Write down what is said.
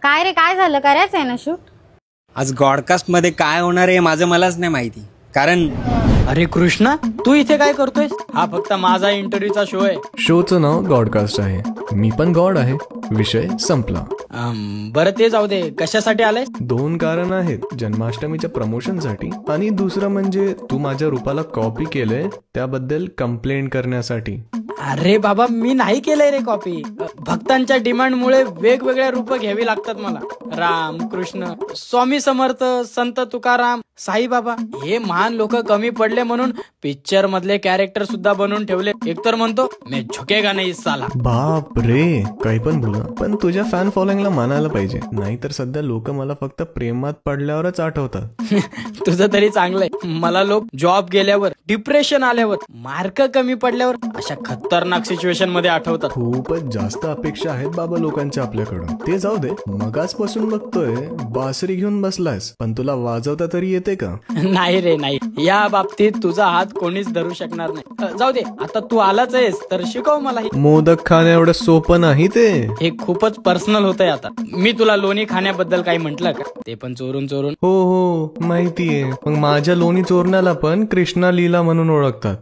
काय रे, काय झालं? करायचं आहे ना शूट? आज गॉडकास्ट मध्ये काय होणार आहे माझं मलाच नाही माहिती. कारण अरे कृष्णा, तू इथे काय करतोय? हा फक्त माझा इंटरव्ह्यूचा शो आहे. शोचं नाव गॉडकास्ट आहे. मी पण गॉड आहे. विषय संपला. बरं ते जाऊ दे, कशासाठी आलाय? 2 कारण आहेत. जन्माष्टमीच्या प्रमोशनसाठी आणि दुसरं म्हणजे तू माझ्या रूपाला कॉपी केलंय त्याबद्दल कंप्लेंट करण्यासाठी. अरे बाबा, मी नाही केलंय रे कॉपी. भक्तांच्या डिमांडमुळे वेगवेगळ्या रूप घ्यावी लागतात मला. राम, कृष्ण, स्वामी समर्थ, संत तुकाराम, साईबाबा हे महान लोक कमी पडले म्हणून पिक्चर मधले कॅरेक्टर सुद्धा बनवून ठेवले. एकतर म्हणतो मी झुकेगा नाही साला. बाप रे, काही पण बोला, पण तुझ्या फॅन फॉलोइंगला मानायला पाहिजे. नाहीतर सध्या लोक मला फक्त प्रेमात पडल्यावरच आठवतात. तुझं तरी चांगलंय. मला लोक जॉब गेल्यावर, डिप्रेशन आल्यावर, मार्क कमी पडल्यावर अशा खतरनाक सिच्युएशन मध्ये आठवतात. खूपच जास्त अपेक्षा आहेत बाबा लोकांच्या आपल्याकडून. ते जाऊ दे, मगाचपासून बघतोय बासरी घेऊन बसलास, पण तुला वाजवता तरी येते का? नाही रे नाही, या बाबतीत तुझा हात कोणीच धरू शकणार नाही. जाऊ दे, आता तू आलाच आहेस तर शिकव मला. मोदक खाणे एवढं सोपं नाही ते. हे खूपच पर्सनल होतंय. आता मी तुला लोणी खाण्याबद्दल काही म्हंटल का? ते पण चोरून चोरून. हो हो माहितीये. मग माझ्या लोणी चोरण्याला पण कृष्णा लीला म्हणून ओळखतात.